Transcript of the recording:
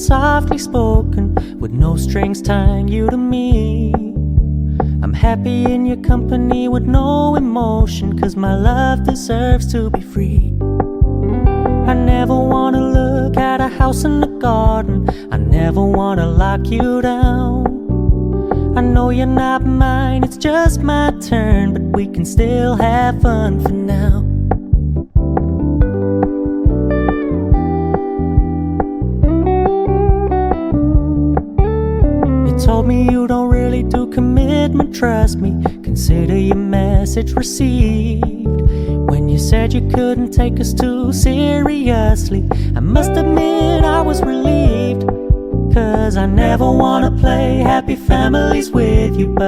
softly spoken, with no strings tying you to me. I'm happy in your company with no emotion, 'cause my love deserves to be free. I never wanna look at a house in the garden, I never wanna lock you down. I know you're not mine, it's just my turn, but we can still have fun for now. You told me you don't really do commitment, trust me, consider your message received. When you said you couldn't take us too seriously, I must admit I was relieved, 'cause I never wanna play happy families with you, but